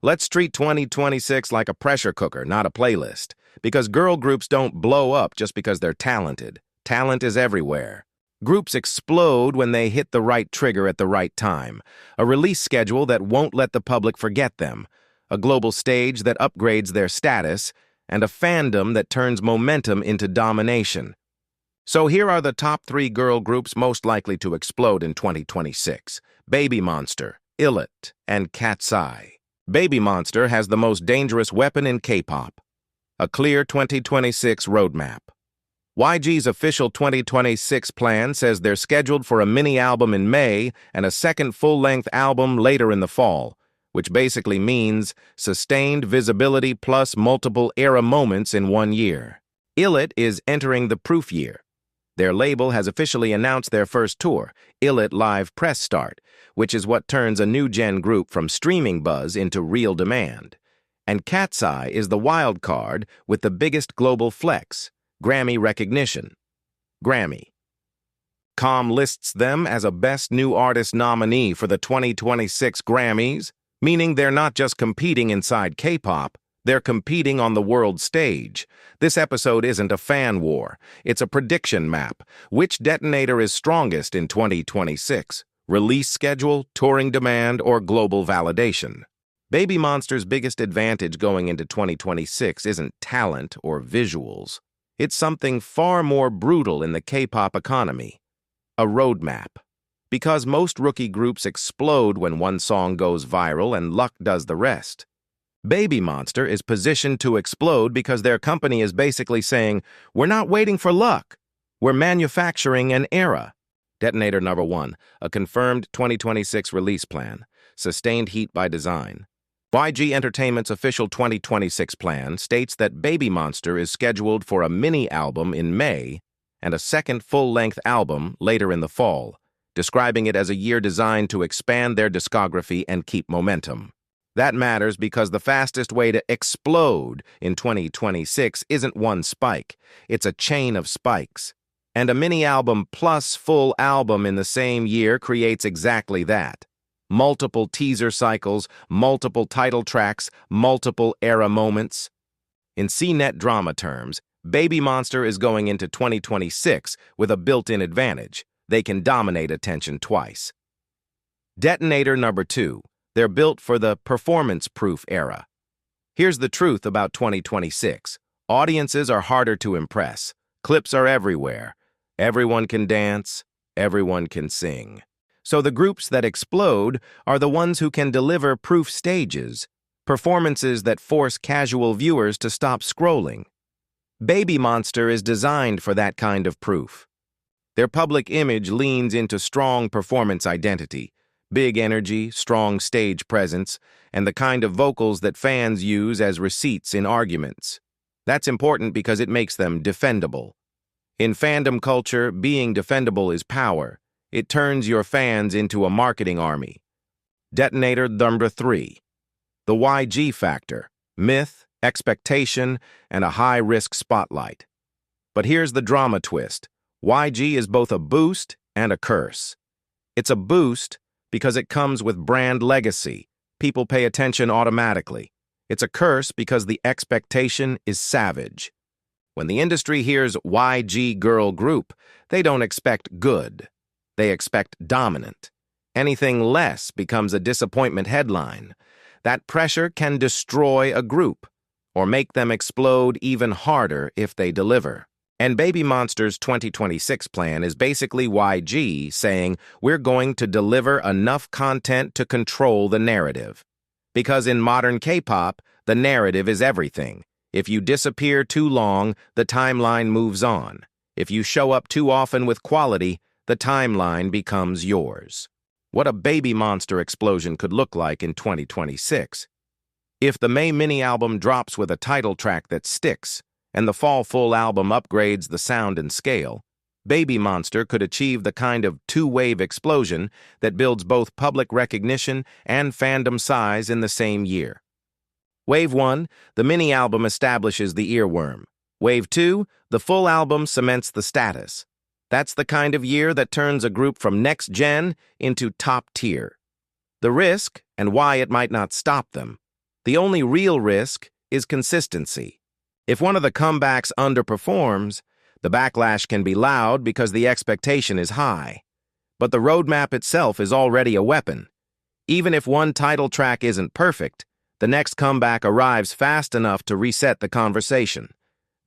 Let's treat 2026 like a pressure cooker, not a playlist. Because girl groups don't blow up just because they're talented. Talent is everywhere. Groups explode when they hit the right trigger at the right time. A release schedule that won't let the public forget them. A global stage that upgrades their status. And a fandom that turns momentum into domination. So here are the top 3 girl groups most likely to explode in 2026. BABYMONSTER, ILLIT, and KATSEYE. BABYMONSTER has the most dangerous weapon in K-pop. A clear 2026 roadmap. YG's official 2026 plan says they're scheduled for a mini-album in May and a second full-length album later in the fall, which basically means sustained visibility plus multiple era moments in 1 year. ILLIT is entering the proof year. Their label has officially announced their first tour, ILLIT Live Press Start, which is what turns a new-gen group from streaming buzz into real demand. And KATSEYE is the wild card with the biggest global flex, Grammy recognition. Grammy. Com lists them as a Best New Artist nominee for the 2026 Grammys, meaning they're not just competing inside K-pop, they're competing on the world stage. This episode isn't a fan war, it's a prediction map. Which detonator is strongest in 2026? Release schedule, touring demand, or global validation? BABYMONSTER's biggest advantage going into 2026 isn't talent or visuals. It's something far more brutal in the K-pop economy. A roadmap. Because most rookie groups explode when one song goes viral and luck does the rest. BABYMONSTER is positioned to explode because their company is basically saying, we're not waiting for luck, we're manufacturing an era. Detonator number 1, a confirmed 2026 release plan, sustained heat by design. YG Entertainment's official 2026 plan states that BABYMONSTER is scheduled for a mini-album in May and a second full-length album later in the fall, describing it as a year designed to expand their discography and keep momentum. That matters because the fastest way to explode in 2026 isn't one spike, it's a chain of spikes. And a mini-album plus full album in the same year creates exactly that. Multiple teaser cycles, multiple title tracks, multiple era moments. In CNET drama terms, BABYMONSTER is going into 2026 with a built-in advantage. They can dominate attention twice. Detonator number 2. They're built for the performance-proof era. Here's the truth about 2026. Audiences are harder to impress. Clips are everywhere. Everyone can dance. Everyone can sing. So the groups that explode are the ones who can deliver proof stages, performances that force casual viewers to stop scrolling. BABYMONSTER is designed for that kind of proof. Their public image leans into strong performance identity, big energy, strong stage presence, and the kind of vocals that fans use as receipts in arguments. That's important because it makes them defendable. In fandom culture, being defendable is power. It turns your fans into a marketing army. Detonator number 3. The YG factor, myth, expectation, and a high-risk spotlight. But here's the drama twist. YG is both a boost and a curse. It's a boost because it comes with brand legacy. People pay attention automatically. It's a curse because the expectation is savage. When the industry hears YG girl group, they don't expect good. They expect dominant. Anything less becomes a disappointment headline. That pressure can destroy a group or make them explode even harder if they deliver. And BABYMONSTER's 2026 plan is basically YG saying, we're going to deliver enough content to control the narrative. Because in modern K-pop, the narrative is everything. If you disappear too long, the timeline moves on. If you show up too often with quality, the timeline becomes yours. What a BABYMONSTER explosion could look like in 2026. If the May mini-album drops with a title track that sticks, and the fall full album upgrades the sound and scale, BABYMONSTER could achieve the kind of two-wave explosion that builds both public recognition and fandom size in the same year. Wave 1, the mini-album establishes the earworm. Wave 2, the full album cements the status. That's the kind of year that turns a group from next gen into top tier. The risk, and why it might not stop them. The only real risk is consistency. If one of the comebacks underperforms, the backlash can be loud because the expectation is high. But the roadmap itself is already a weapon. Even if one title track isn't perfect, the next comeback arrives fast enough to reset the conversation.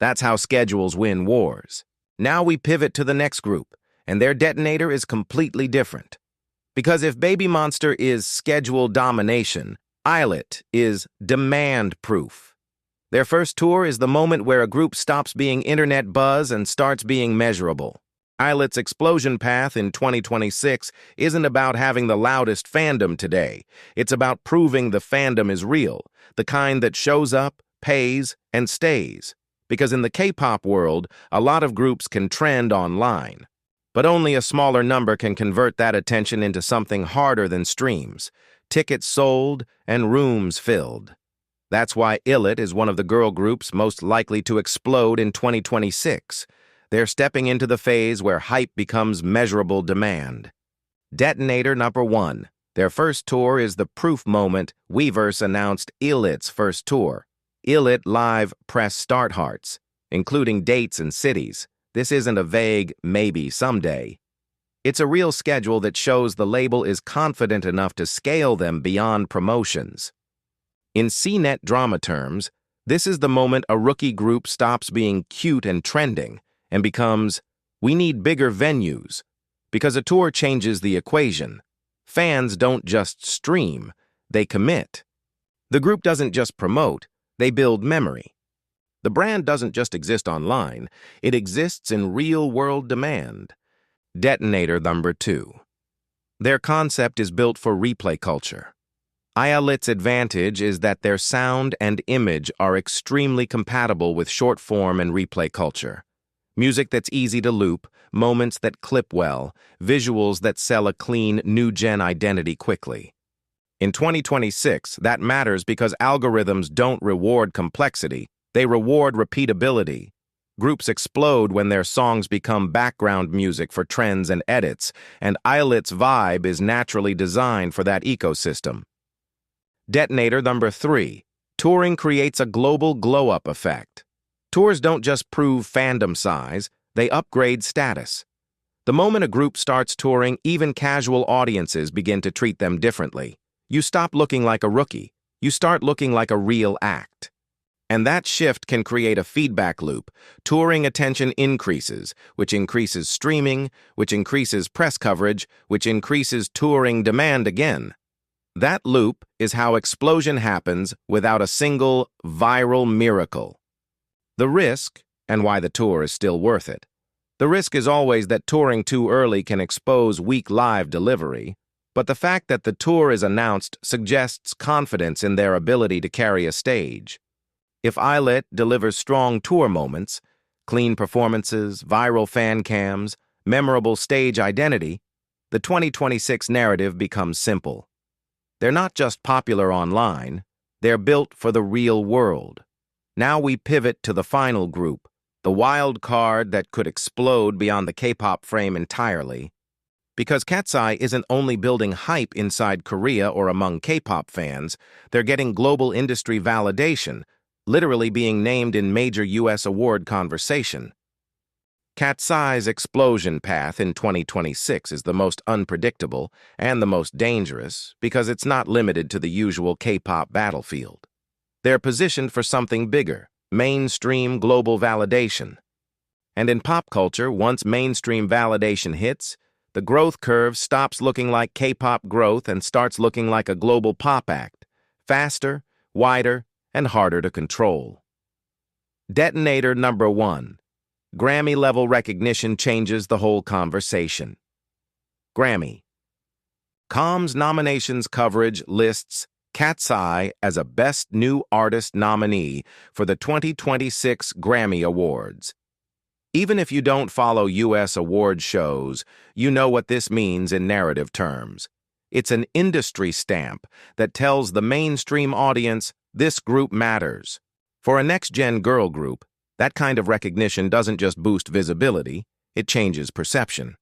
That's how schedules win wars. Now we pivot to the next group, and their detonator is completely different. Because if BABYMONSTER is schedule domination, ILLIT is demand proof. Their first tour is the moment where a group stops being internet buzz and starts being measurable. ILLIT's explosion path in 2026 isn't about having the loudest fandom today. It's about proving the fandom is real, the kind that shows up, pays, and stays. Because in the K-pop world, a lot of groups can trend online. But only a smaller number can convert that attention into something harder than streams, tickets sold, and rooms filled. That's why ILLIT is one of the girl groups most likely to explode in 2026. They're stepping into the phase where hype becomes measurable demand. Detonator number 1. Their first tour is the proof moment. Weverse announced ILLIT's first tour. ILLIT Live Press Start Hearts, including dates and cities. This isn't a vague maybe someday. It's a real schedule that shows the label is confident enough to scale them beyond promotions. In CNET drama terms, this is the moment a rookie group stops being cute and trending and becomes, we need bigger venues, because a tour changes the equation. Fans don't just stream, they commit. The group doesn't just promote, they build memory. The brand doesn't just exist online, it exists in real-world demand. Detonator number 2. Their concept is built for replay culture. ILLIT's advantage is that their sound and image are extremely compatible with short-form and replay culture. Music that's easy to loop, moments that clip well, visuals that sell a clean, new-gen identity quickly. In 2026, that matters because algorithms don't reward complexity, they reward repeatability. Groups explode when their songs become background music for trends and edits, and ILLIT's vibe is naturally designed for that ecosystem. Detonator number 3. Touring creates a global glow-up effect. Tours don't just prove fandom size, they upgrade status. The moment a group starts touring, even casual audiences begin to treat them differently. You stop looking like a rookie. You start looking like a real act. And that shift can create a feedback loop. Touring attention increases, which increases streaming, which increases press coverage, which increases touring demand again. That loop is how explosion happens without a single viral miracle. The risk, and why the tour is still worth it. The risk is always that touring too early can expose weak live delivery, but the fact that the tour is announced suggests confidence in their ability to carry a stage. If ILLIT delivers strong tour moments, clean performances, viral fan cams, memorable stage identity, the 2026 narrative becomes simple. They're not just popular online, they're built for the real world. Now we pivot to the final group, the wild card that could explode beyond the K-pop frame entirely. Because KATSEYE isn't only building hype inside Korea or among K-pop fans, they're getting global industry validation, literally being named in major U.S. award conversation. KATSEYE's explosion path in 2026 is the most unpredictable and the most dangerous because it's not limited to the usual K-pop battlefield. They're positioned for something bigger, mainstream global validation. And in pop culture, once mainstream validation hits, the growth curve stops looking like K-pop growth and starts looking like a global pop act, faster, wider, and harder to control. Detonator number 1. Grammy-level recognition changes the whole conversation. Grammy. Com's nominations coverage lists KATSEYE as a Best New Artist nominee for the 2026 Grammy Awards. Even if you don't follow U.S. award shows, you know what this means in narrative terms. It's an industry stamp that tells the mainstream audience this group matters. For a next-gen girl group, that kind of recognition doesn't just boost visibility, it changes perception.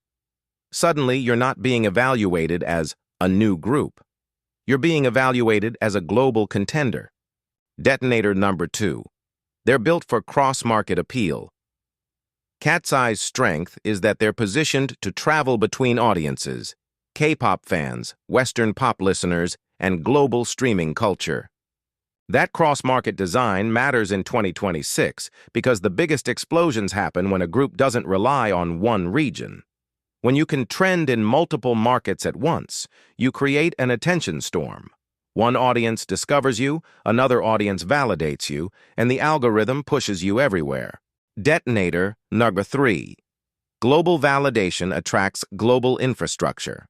Suddenly, you're not being evaluated as a new group. You're being evaluated as a global contender. Detonator number 2. They're built for cross-market appeal. KATSEYE's strength is that they're positioned to travel between audiences, K-pop fans, Western pop listeners, and global streaming culture. That cross-market design matters in 2026 because the biggest explosions happen when a group doesn't rely on one region. When you can trend in multiple markets at once, you create an attention storm. One audience discovers you, another audience validates you, and the algorithm pushes you everywhere. Detonator number 3. Global validation attracts global infrastructure.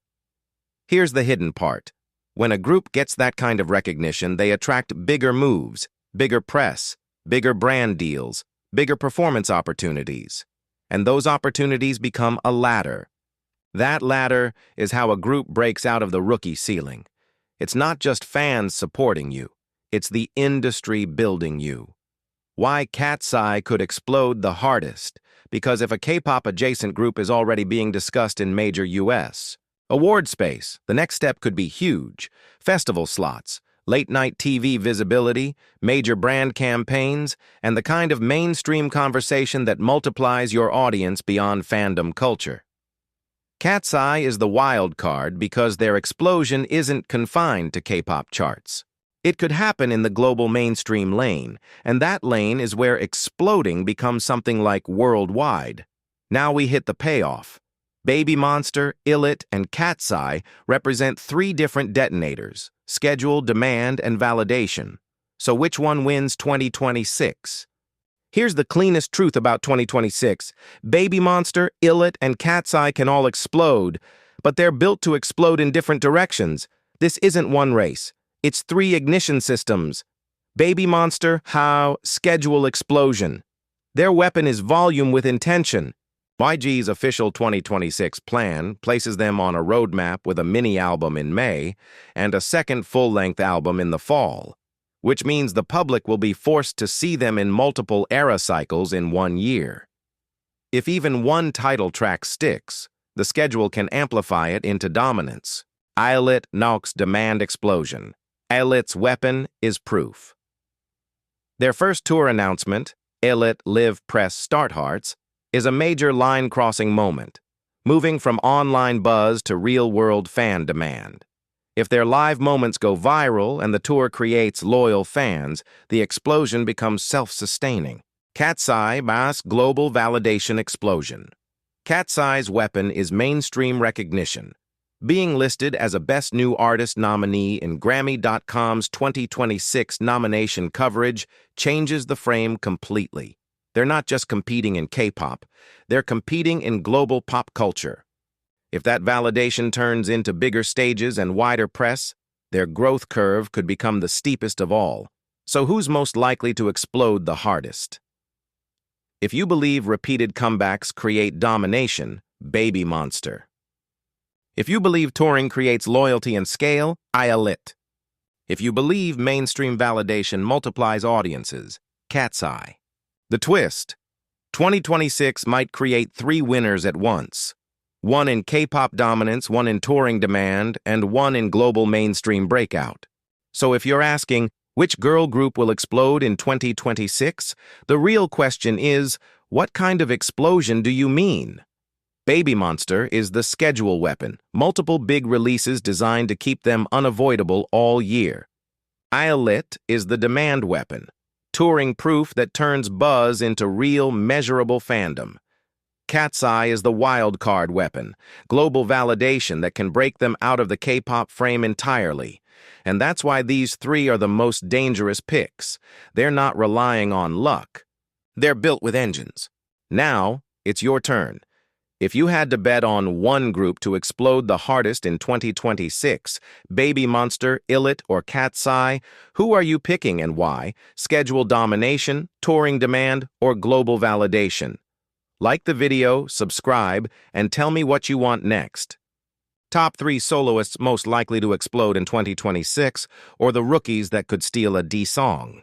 Here's the hidden part. When a group gets that kind of recognition, they attract bigger moves, bigger press, bigger brand deals, bigger performance opportunities. And those opportunities become a ladder. That ladder is how a group breaks out of the rookie ceiling. It's not just fans supporting you, it's the industry building you. Why KATSEYE could explode the hardest? Because if a K-pop adjacent group is already being discussed in major US award space, the next step could be huge. Festival slots, late-night TV visibility, major brand campaigns, and the kind of mainstream conversation that multiplies your audience beyond fandom culture. KATSEYE is the wild card because their explosion isn't confined to K-pop charts. It could happen in the global mainstream lane, and that lane is where exploding becomes something like worldwide. Now we hit the payoff. BABYMONSTER, ILLIT, and KATSEYE represent 3 different detonators: schedule, demand, and validation. So which one wins 2026? Here's the cleanest truth about 2026. BABYMONSTER, ILLIT, and KATSEYE can all explode, but they're built to explode in different directions. This isn't one race. It's 3 ignition systems. BABYMONSTER, how, schedule explosion. Their weapon is volume with intention. YG's official 2026 plan places them on a roadmap with a mini-album in May and a second full-length album in the fall, which means the public will be forced to see them in multiple era cycles in 1 year. If even one title track sticks, the schedule can amplify it into dominance. ILLIT knocks demand explosion. ILLIT's weapon is proof. Their first tour announcement, ILLIT Live Press Start Hearts, is a major line-crossing moment, moving from online buzz to real-world fan demand. If their live moments go viral and the tour creates loyal fans, the explosion becomes self-sustaining. KATSEYE mass global validation explosion. KATSEYE's weapon is mainstream recognition. Being listed as a Best New Artist nominee in Grammy.com's 2026 nomination coverage changes the frame completely. They're not just competing in K-pop, they're competing in global pop culture. If that validation turns into bigger stages and wider press, their growth curve could become the steepest of all. So who's most likely to explode the hardest? If you believe repeated comebacks create domination, BABYMONSTER. If you believe touring creates loyalty and scale, ILLIT. If you believe mainstream validation multiplies audiences, KATSEYE. The twist: 2026 might create 3 winners at once. One in K-pop dominance, one in touring demand, and one in global mainstream breakout. So if you're asking, which girl group will explode in 2026? The real question is, what kind of explosion do you mean? BABYMONSTER is the schedule weapon, multiple big releases designed to keep them unavoidable all year. ILLIT is the demand weapon, touring proof that turns buzz into real, measurable fandom. KATSEYE is the wild card weapon, global validation that can break them out of the K-pop frame entirely. And that's why these 3 are the most dangerous picks. They're not relying on luck. They're built with engines. Now, it's your turn. If you had to bet on one group to explode the hardest in 2026, BABYMONSTER, ILLIT, or KATSEYE, who are you picking and why? Schedule domination, touring demand, or global validation? Like the video, subscribe, and tell me what you want next. Top 3 soloists most likely to explode in 2026, or the rookies that could steal a D song?